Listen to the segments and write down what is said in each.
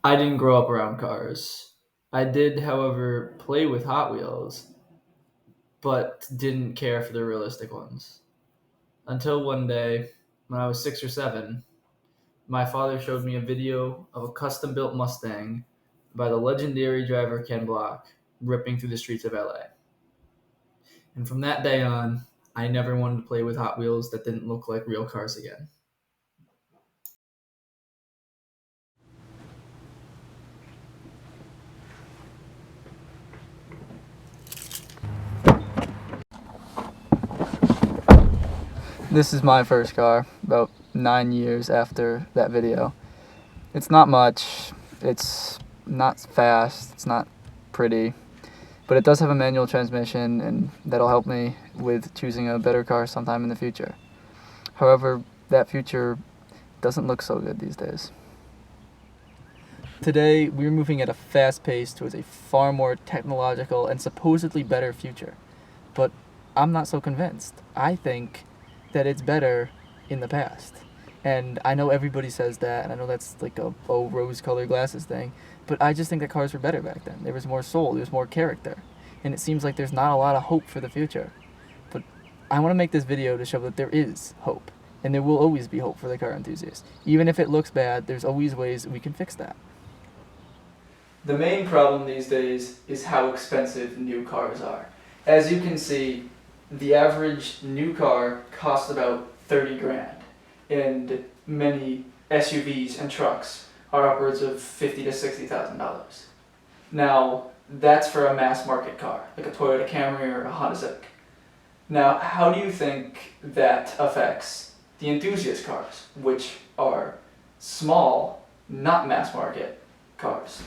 I didn't grow up around cars. I did, however, play with Hot Wheels, but didn't care for the realistic ones. Until one day, when I was 6 or 7, my father showed me a video of a custom built Mustang by the legendary driver Ken Block ripping through the streets of LA. And from that day on, I never wanted to play with Hot Wheels that didn't look like real cars again. This is my first car, about 9 years after that video. It's not much, it's not fast, it's not pretty, but it does have a manual transmission, and that'll help me with choosing a better car sometime in the future. However, that future doesn't look so good these days. Today, we're moving at a fast pace towards a far more technological and supposedly better future. But I'm not so convinced. I think that it's better in the past. And I know everybody says that, and I know that's like a rose-colored glasses thing, but I just think that cars were better back then. There was more soul, there was more character, and it seems like there's not a lot of hope for the future. But I want to make this video to show that there is hope, and there will always be hope for the car enthusiast. Even if it looks bad, there's always ways we can fix that. The main problem these days is how expensive new cars are. As you can see, the average new car costs about 30 grand, and many SUVs and trucks are upwards of $50,000 to $60,000. Now, that's for a mass market car, like a Toyota Camry or a Honda Civic. Now, how do you think that affects the enthusiast cars, which are small, not mass market cars?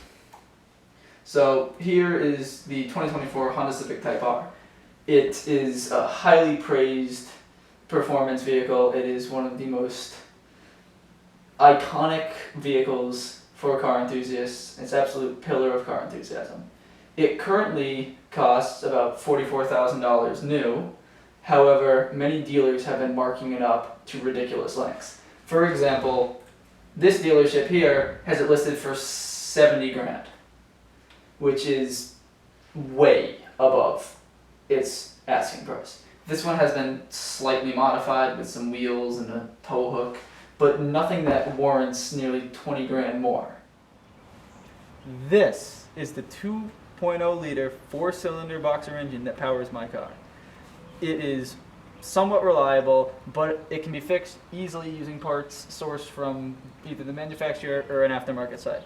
So here is the 2024 Honda Civic Type R. It is a highly praised performance vehicle. It is one of the most iconic vehicles for car enthusiasts. It's an absolute pillar of car enthusiasm. It currently costs about $44,000 new. However, many dealers have been marking it up to ridiculous lengths. For example, this dealership here has it listed for 70 grand, which is way above its asking price. This one has been slightly modified with some wheels and a tow hook, but nothing that warrants nearly 20 grand more. This is the 2.0 liter 4-cylinder boxer engine that powers my car. It is somewhat reliable, but it can be fixed easily using parts sourced from either the manufacturer or an aftermarket site.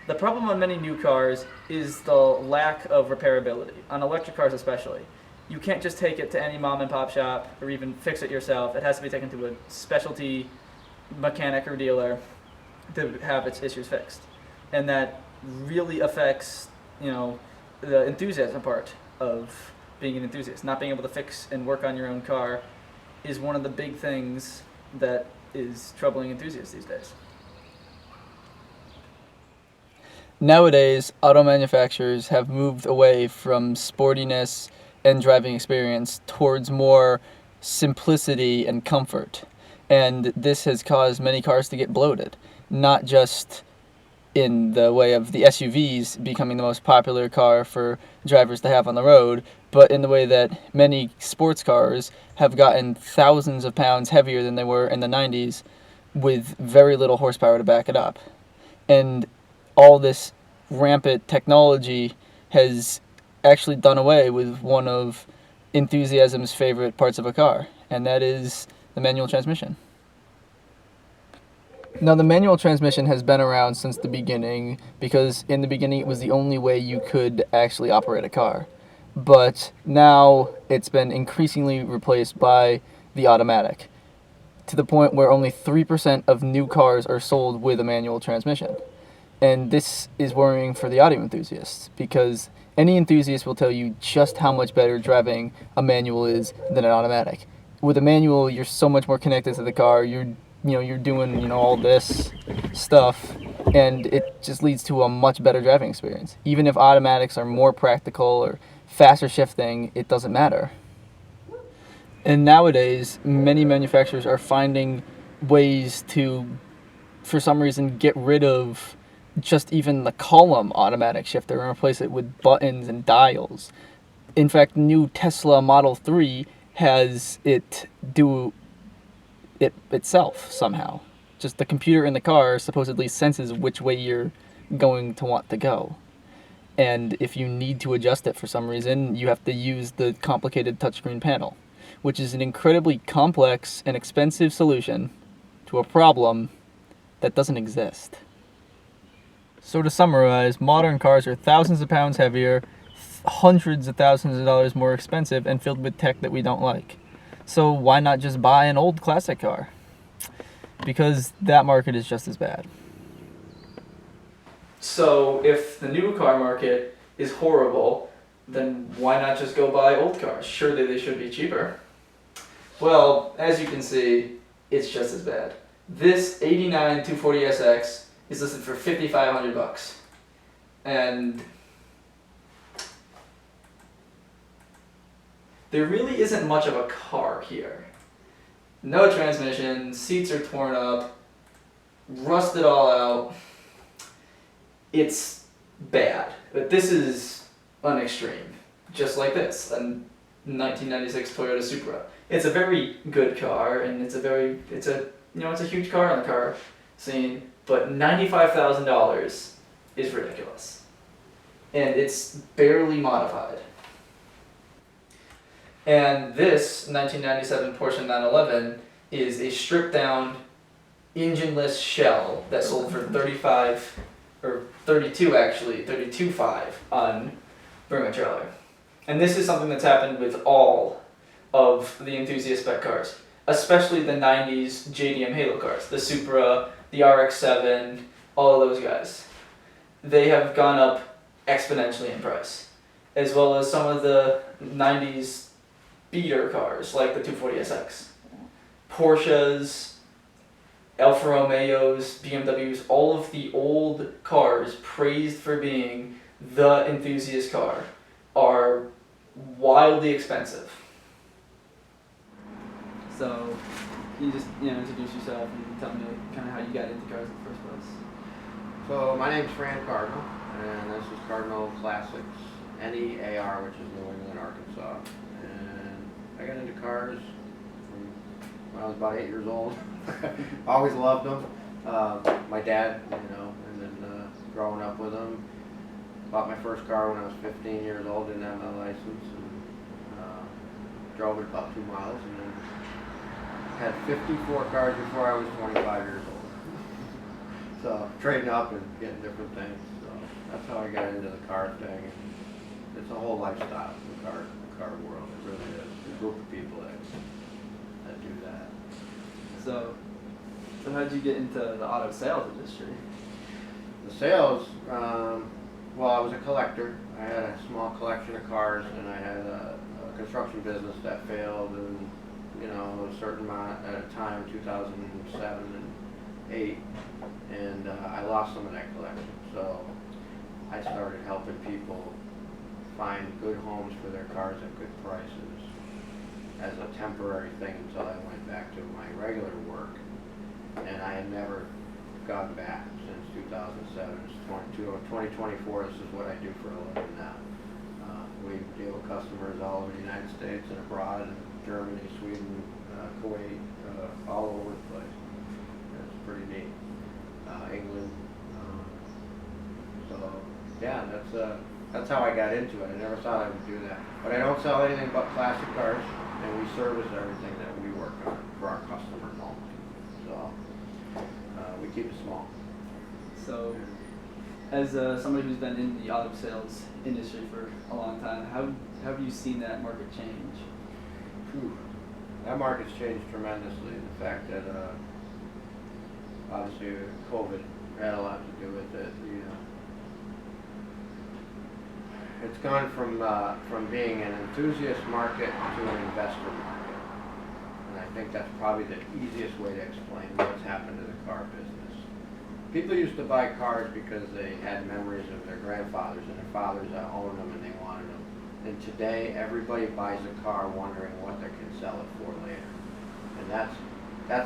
The problem on many new cars is the lack of repairability, on electric cars especially. You can't just take it to any mom and pop shop or even fix it yourself. It has to be taken to a specialty mechanic or dealer to have its issues fixed. And that really affects, the enthusiasm part of being an enthusiast. Not being able to fix and work on your own car is one of the big things that is troubling enthusiasts these days. Nowadays, auto manufacturers have moved away from sportiness and driving experience towards more simplicity and comfort. And this has caused many cars to get bloated, not just in the way of the SUVs becoming the most popular car for drivers to have on the road, but in the way that many sports cars have gotten thousands of pounds heavier than they were in the 90s with very little horsepower to back it up. And all this rampant technology has actually done away with one of enthusiasm's favorite parts of a car, and that is the manual transmission. Now, the manual transmission has been around since the beginning because in the beginning it was the only way you could actually operate a car. But now it's been increasingly replaced by the automatic, to the point where only 3% of new cars are sold with a manual transmission. And this is worrying for the audio enthusiasts because any enthusiast will tell you just how much better driving a manual is than an automatic. With a manual, you're so much more connected to the car. You're doing all this stuff, and it just leads to a much better driving experience. Even if automatics are more practical or faster shifting, it doesn't matter. And nowadays, many manufacturers are finding ways to, for some reason, get rid of just even the column automatic shifter and replace it with buttons and dials. In fact, new Tesla Model 3 has it do it itself somehow. Just the computer in the car supposedly senses which way you're going to want to go. And if you need to adjust it for some reason, you have to use the complicated touchscreen panel, which is an incredibly complex and expensive solution to a problem that doesn't exist. So to summarize, modern cars are thousands of pounds heavier, hundreds of thousands of dollars more expensive, and filled with tech that we don't like. So why not just buy an old classic car? Because that market is just as bad. So if the new car market is horrible, then why not just go buy old cars? Surely they should be cheaper. Well, as you can see, it's just as bad. This 89 240SX is listed for $5,500. And there really isn't much of a car here. No transmission, seats are torn up, rusted all out. It's bad, but this is an extreme, just like this, a 1996 Toyota Supra. It's a very good car, and it's a huge car on the car scene, but $95,000 is ridiculous, and it's barely modified. And this 1997 Porsche 911 is a stripped down, engine-less shell that sold for 32.5 on Bring a Trailer. And this is something that's happened with all of the enthusiast spec cars, especially the 90s JDM Halo cars, the Supra, the RX-7, all of those guys. They have gone up exponentially in price, as well as some of the 90s beater cars like the 240SX. Porsches, Alfa Romeos, BMWs, all of the old cars praised for being the enthusiast car are wildly expensive. So, can you just introduce yourself and tell me kind of how you got into cars in the first place? So my name's Fran Cardinal, and this is Cardinal Classics, NEAR, which is New England, Arkansas. And I got into cars from when I was about 8 years old. Always loved them. My dad, and then growing up with them. Bought my first car when I was 15 years old, didn't have my license, and drove it about 2 miles, and then had 54 cars before I was 25 years old. So trading up and getting different things. So that's how I got into the car thing. And it's a whole lifestyle, the car world. It really is. A group of people that do that. So how did you get into the auto sales industry? The sales, well, I was a collector. I had a small collection of cars, and I had a construction business that failed, and a certain amount at a time, 2007 and 8, and I lost some of that collection. So I started helping people find good homes for their cars at good prices as a temporary thing until I went back to my regular work, and I had never gone back since 2007. It's 2024. This is what I do for a living now. We deal with customers all over the United States and abroad, and Germany, Sweden, Kuwait, all over the place. It's pretty neat. England. So yeah, that's how I got into it. I never thought I would do that. But I don't sell anything but classic cars, and we service everything that we work on for our customers only. So we keep it small. So, as somebody who's been in the auto sales industry for a long time, how have you seen that market change? Whew. That market's changed tremendously. The fact that obviously COVID had a lot to do with it. It's gone from being an enthusiast market to an investor market, and I think that's probably the easiest way to explain what's happened to the car business. People used to buy cars because they had memories of their grandfathers and their fathers that owned them and they wanted them. And today, everybody buys a car wondering what they can sell it for later. And that's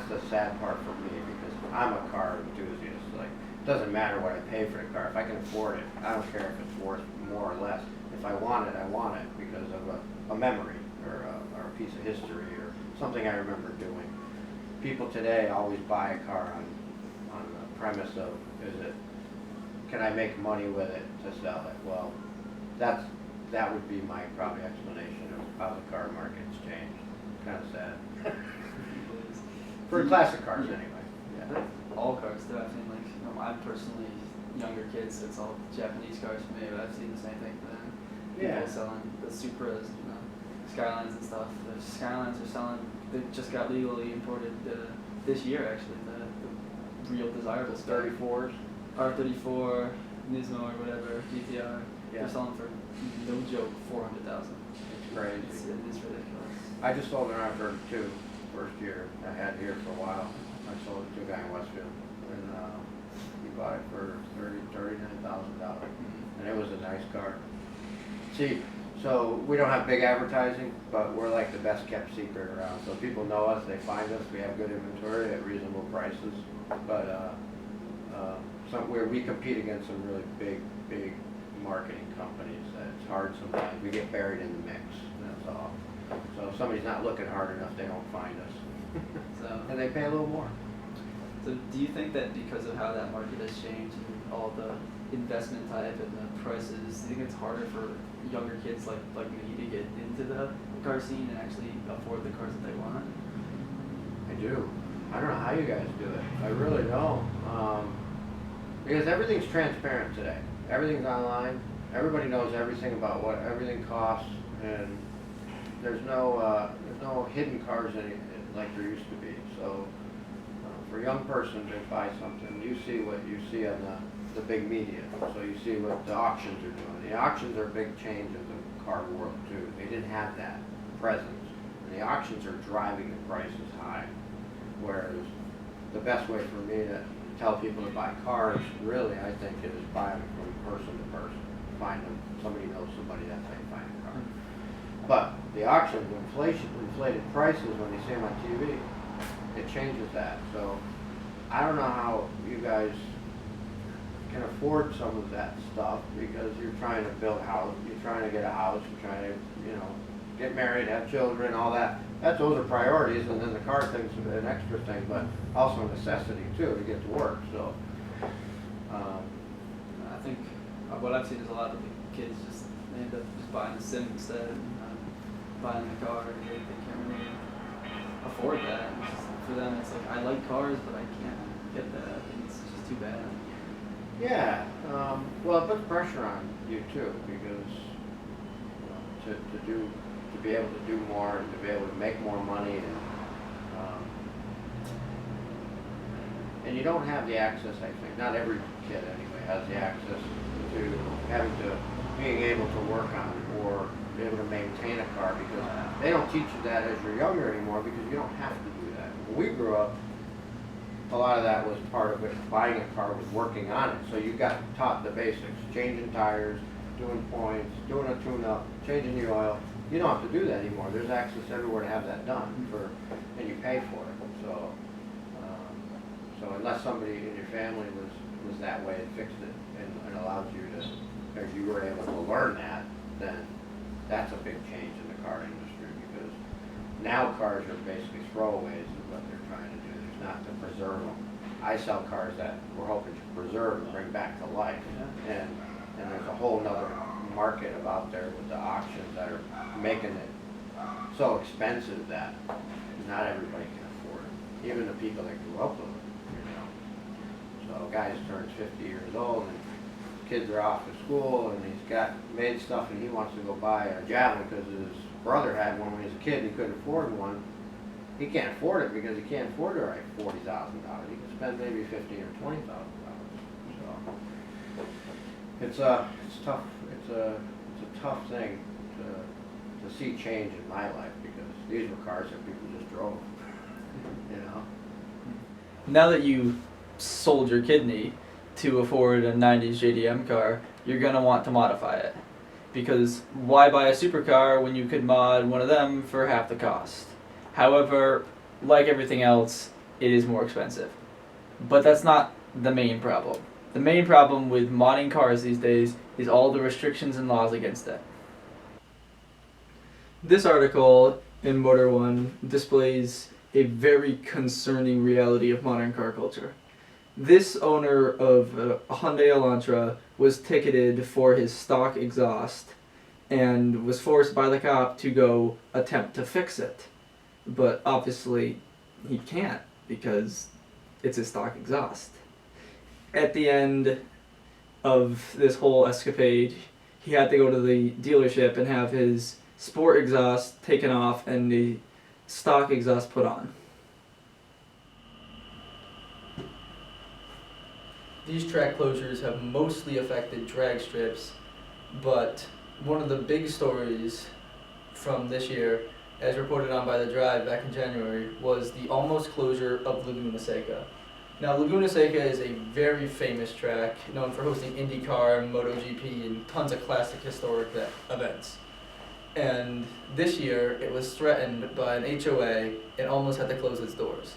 the sad part for me, because I'm a car enthusiast. Like doesn't matter what I pay for the car. If I can afford it, I don't care if it's worth more or less. If I want it, I want it because of a memory or a piece of history or something I remember doing. People today always buy a car on the premise of, can I make money with it to sell it? Well, that would be my probably explanation of how the car market's changed. Kind of sad. For classic cars anyway. Yeah. All cars too. I've seen I'm personally younger kids, so it's all Japanese cars for me, but I've seen the same thing for them. Yeah. People selling the Supras, Skylines and stuff. The Skylines are selling. They just got legally imported this year actually. The real desirable spec. 34s. R34, Nismo or whatever, GTR. Yeah. They're selling for no joke $400,000. It's crazy. It is ridiculous. I just sold an R32 first year. I had it here for a while. I sold it to a guy in Westfield, and he bought it for $39,000, and it was a nice car. See, so we don't have big advertising, but we're like the best kept secret around. So people know us, they find us, we have good inventory at reasonable prices, but where we compete against some really big marketing companies that it's hard sometimes. We get buried in the mix, that's all. So if somebody's not looking hard enough, they don't find us. And they pay a little more. So do you think that because of how that market has changed and all the investment type and the prices, do you think it's harder for younger kids like me to get into the car scene and actually afford the cars that they want? I do. I don't know how you guys do it. I really don't. Because everything's transparent today. Everything's online. Everybody knows everything about what everything costs, and there's no hidden cars like there used to be. So for a young person to buy something, you see what you see on the big media. So you see what the auctions are doing. The auctions are a big change of the car world too. They didn't have that presence. And the auctions are driving the prices high. Whereas the best way for me to tell people to buy cars, really, I think, is buy them from person to person. Find them, somebody knows somebody, that's how you find a car. But the auctions, inflated prices when you see them on TV, it changes that. So I don't know how you guys can afford some of that stuff because you're trying to build a house, you're trying to get a house, you're trying to, get married, have children, all that. Those are priorities, and then the car thing's an extra thing, but also a necessity too to get to work. So I think what I've seen is a lot of the kids just end up just buying the sim instead, buying the car, and they can't really afford that. It's just, for them, it's like, I like cars, but I can't get that. And it's just too bad. yeah, well, it puts pressure on you too because to be able to do more and to be able to make more money and you don't have the access. I think not every kid anyway has the access to being able to work on it or be able to maintain a car because they don't teach you that as you're younger anymore because you don't have to do that. When we grew up, a lot of that was part of it. Buying a car was working on it, so you got taught the basics: changing tires, doing points, doing a tune-up, changing the oil. You don't have to do that anymore. There's access everywhere to have that done and you pay for it. So unless somebody in your family was that way and fixed it and allowed you to, or you were able to learn that, then that's a big change in the car industry because now cars are basically throwaways is what they're trying to do. There's not to preserve them. I sell cars that we're hoping to preserve and bring back to life, and there's a whole nother market about there with the auctions that are making it so expensive that not everybody can afford it. Even the people that grew up with it, So a guy turns 50 years old and kids are off to school and he's got made stuff and he wants to go buy a Javelin because his brother had one when he was a kid and he couldn't afford one. He can't afford it because he can't afford to write $40,000. He can spend maybe $15,000 or $20,000. So it's tough. It's a tough thing to see change in my life because these were cars that people just drove. Now that you sold your kidney to afford a 90s JDM car, you're going to want to modify it. Because why buy a supercar when you could mod one of them for half the cost? However, like everything else, it is more expensive. But that's not the main problem. The main problem with modding cars these days is all the restrictions and laws against it. This article in Motor One displays a very concerning reality of modern car culture. This owner of a Hyundai Elantra was ticketed for his stock exhaust and was forced by the cop to go attempt to fix it. But obviously he can't because it's a stock exhaust. At the end of this whole escapade, he had to go to the dealership and have his sport exhaust taken off and the stock exhaust put on. These track closures have mostly affected drag strips, but one of the big stories from this year, as reported on by The Drive back in January, was the almost closure of Laguna Seca. Now, Laguna Seca is a very famous track, known for hosting IndyCar, MotoGP, and tons of classic historic events. And this year, it was threatened by an HOA and almost had to close its doors.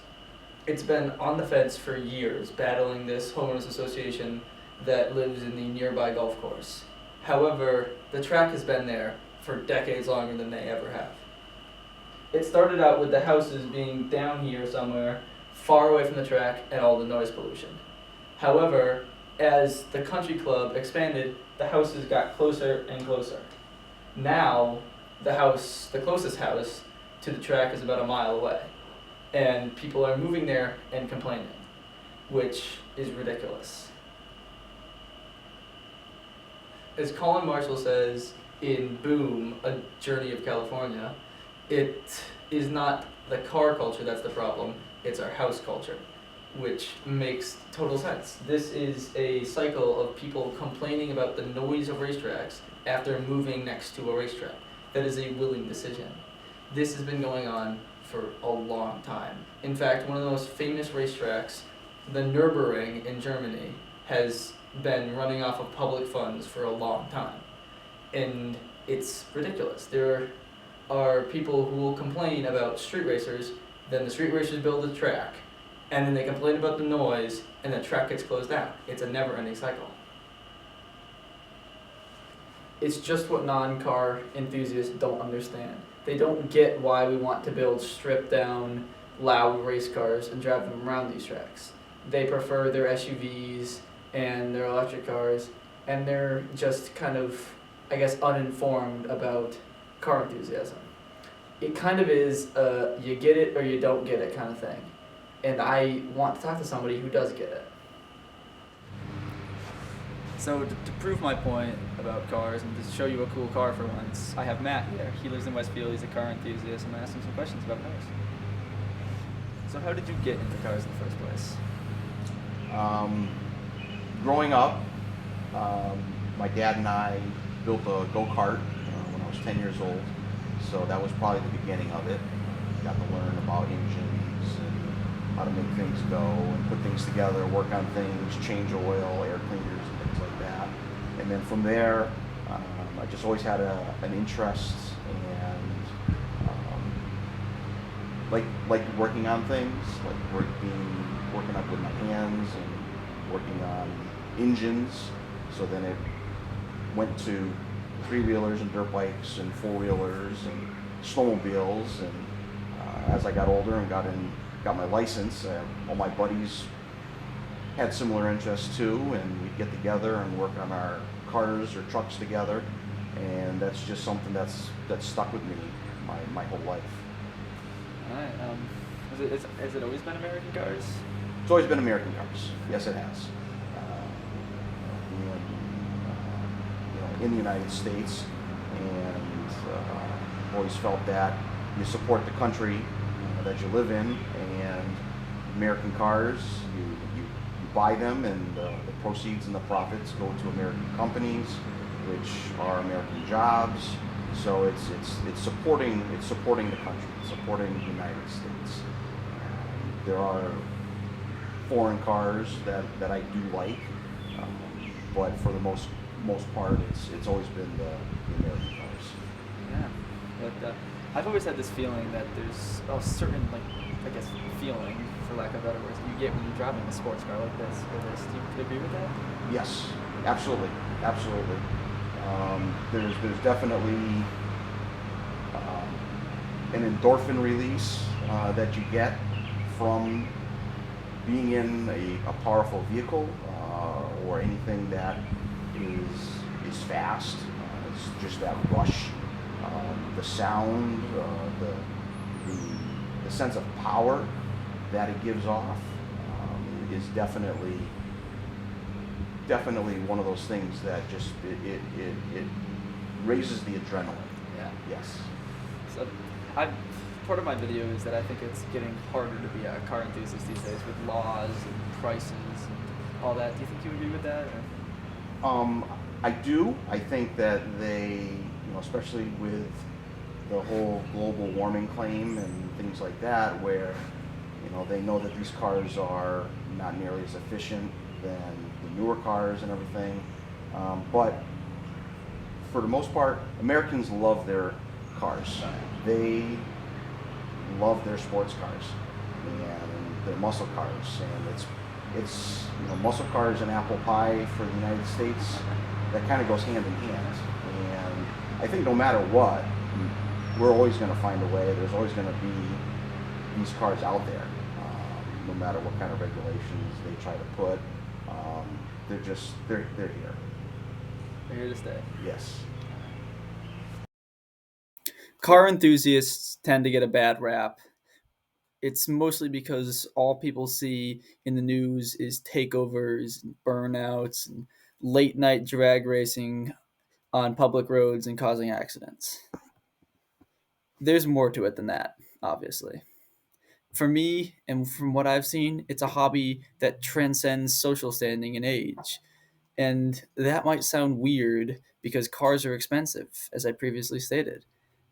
It's been on the fence for years, battling this homeowners association that lives in the nearby golf course. However, the track has been there for decades longer than they ever have. It started out with the houses being down here somewhere, far away from the track and all the noise pollution. However, as the country club expanded, the houses got closer and closer. Now, the closest house to the track is about a mile away. And people are moving there and complaining, which is ridiculous. As Colin Marshall says in Boom, A Journey of California, it is not the car culture that's the problem, it's our house culture, which makes total sense. This is a cycle of people complaining about the noise of racetracks after moving next to a racetrack. That is a willing decision. This has been going on for a long time. In fact, one of the most famous racetracks, the Nürburgring in Germany, has been running off of public funds for a long time. And it's ridiculous. There are people who will complain about street racers, then the street racers build a track, and then they complain about the noise, and the track gets closed down. It's a never-ending cycle. It's just what non-car enthusiasts don't understand. They don't get why we want to build stripped-down, loud race cars and drive them around these tracks. They prefer their SUVs and their electric cars, and they're just kind of, I guess, uninformed about car enthusiasm. It kind of is a you get it or you don't get it kind of thing. And I want to talk to somebody who does get it. So to prove my point about cars and to show you a cool car for once, I have Matt here. He lives in Westfield, he's a car enthusiast. I'm going to ask him some questions about cars. So how did you get into cars in the first place? Growing up, my dad and I built a go-kart when I was 10 years old, so that was probably the beginning of it. Got to learn about engines and how to make things go and put things together, work on things, change oil, air cleaners, and things like that. And then from there, I just always had an interest and like working on things, like working up with my hands and working on engines. So then it went to three-wheelers and dirt bikes and four-wheelers and snowmobiles. And as I got older and got my license, all my buddies had similar interests too, and we'd get together and work on our cars or trucks together. And that's just something that's stuck with me my whole life. All right. Has it always been American cars? It's always been American cars. Yes, it has. In the United States, and always felt that you support the country that you live in, and American cars, you buy them, and the proceeds and the profits go to American companies, which are American jobs. So it's supporting the country, it's supporting the United States. There are foreign cars that I do like, but for the most part, it's always been the American cars. Yeah, but I've always had this feeling that there's a certain I guess, feeling, for lack of better words, that you get when you're driving a sports car like this or this. Do you agree with that? Yes, absolutely, absolutely. There's definitely an endorphin release that you get from being in a powerful vehicle or anything that is fast. It's just that rush, the sound, the sense of power that it gives off is definitely one of those things that just it raises the adrenaline. Yeah. Yes. So, part of my video is that I think it's getting harder to be a car enthusiast these days with laws and prices and all that. Do you think you agree with that? Or? I do. I think that especially with the whole global warming claim and things like that, where they know that these cars are not nearly as efficient than the newer cars and everything. But for the most part, Americans love their cars. They love their sports cars and their muscle cars, and it's muscle cars and apple pie for the United States. That kind of goes hand in hand, and I think no matter what, we're always going to find a way. There's always going to be these cars out there, no matter what kind of regulations they try to put. They're here. They're here to stay. Yes. Car enthusiasts tend to get a bad rap. It's mostly because all people see in the news is takeovers and burnouts and late night drag racing on public roads and causing accidents. There's more to it than that, obviously. For me, and from what I've seen, it's a hobby that transcends social standing and age. And that might sound weird because cars are expensive, as I previously stated.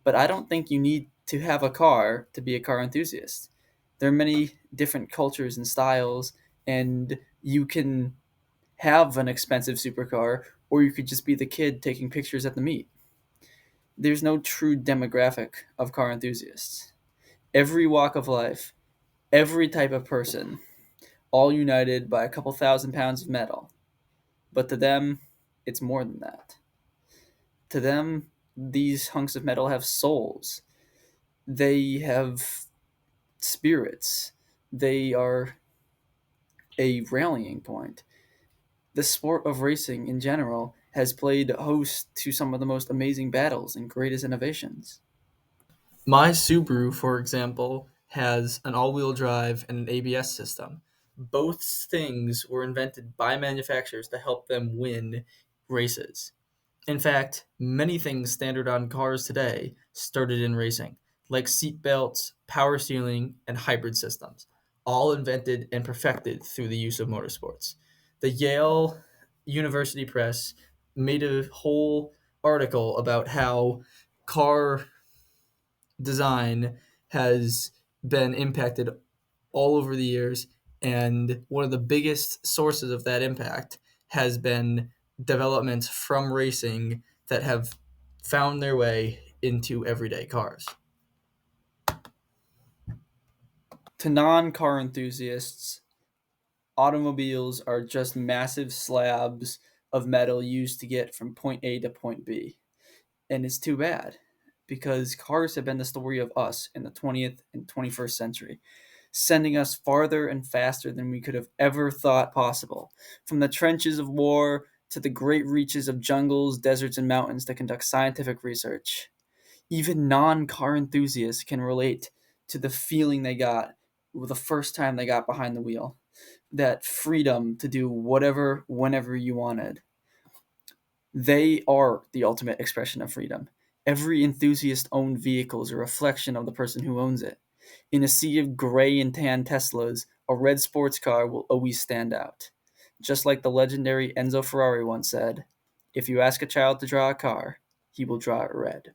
But I don't think you need to have a car to be a car enthusiast. There are many different cultures and styles, and you can have an expensive supercar, or you could just be the kid taking pictures at the meet. There's no true demographic of car enthusiasts. Every walk of life, every type of person, all united by a couple thousand pounds of metal. But to them, it's more than that. To them, these hunks of metal have souls. They have spirits. They are a rallying point. The sport of racing in general has played host to some of the most amazing battles and greatest innovations. My Subaru, for example, has an all-wheel drive and an ABS system. Both things were invented by manufacturers to help them win races. In fact, many things standard on cars today started in racing, like seat belts, power steering, and hybrid systems, all invented and perfected through the use of motorsports. The Yale University Press made a whole article about how car design has been impacted all over the years, and one of the biggest sources of that impact has been developments from racing that have found their way into everyday cars. To non-car enthusiasts, automobiles are just massive slabs of metal used to get from point A to point B. And it's too bad because cars have been the story of us in the 20th and 21st century, sending us farther and faster than we could have ever thought possible. From the trenches of war to the great reaches of jungles, deserts, and mountains to conduct scientific research. Even non-car enthusiasts can relate to the feeling they got the first time they got behind the wheel. That freedom to do whatever, whenever you wanted. They are the ultimate expression of freedom. Every enthusiast-owned vehicle is a reflection of the person who owns it. In a sea of gray and tan Teslas, a red sports car will always stand out. Just like the legendary Enzo Ferrari once said, "If you ask a child to draw a car, he will draw it red."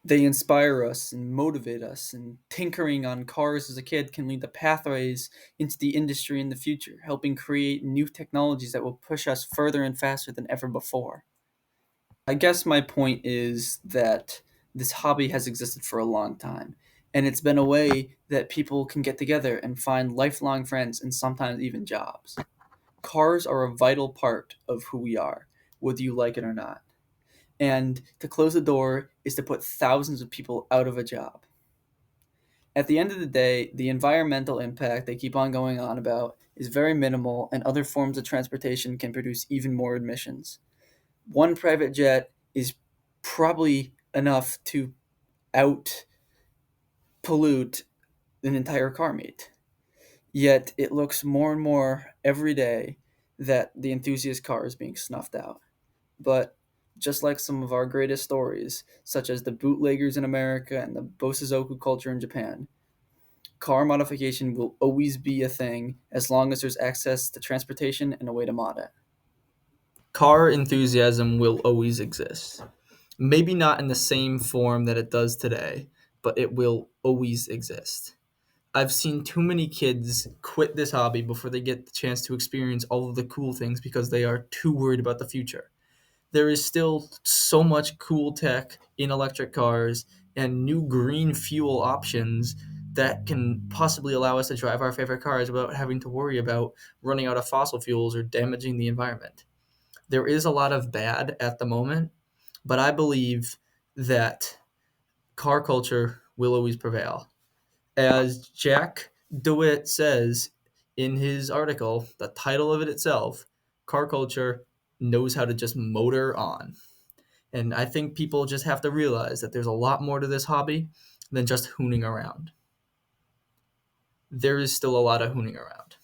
They inspire us and motivate us, and tinkering on cars as a kid can lead to pathways into the industry in the future, helping create new technologies that will push us further and faster than ever before. I guess my point is that this hobby has existed for a long time, And it's been a way that people can get together and find lifelong friends and sometimes even jobs. Cars are a vital part of who we are, whether you like it or not. And to close the door is to put thousands of people out of a job. At the end of the day, the environmental impact they keep on going on about is very minimal, and other forms of transportation can produce even more emissions. One private jet is probably enough to out pollute an entire car meet. Yet it looks more and more every day that the enthusiast car is being snuffed out. But just like some of our greatest stories, such as the bootleggers in America and the Bosozoku culture in Japan, car modification will always be a thing as long as there's access to transportation and a way to mod it. Car enthusiasm will always exist. Maybe not in the same form that it does today, but it will always exist. I've seen too many kids quit this hobby before they get the chance to experience all of the cool things because they are too worried about the future. There is still so much cool tech in electric cars and new green fuel options that can possibly allow us to drive our favorite cars without having to worry about running out of fossil fuels or damaging the environment. There is a lot of bad at the moment, but I believe that car culture will always prevail. As Jack DeWitt says in his article, the title of it itself, car culture knows how to just motor on. And I think people just have to realize that there's a lot more to this hobby than just hooning around. There is still a lot of hooning around.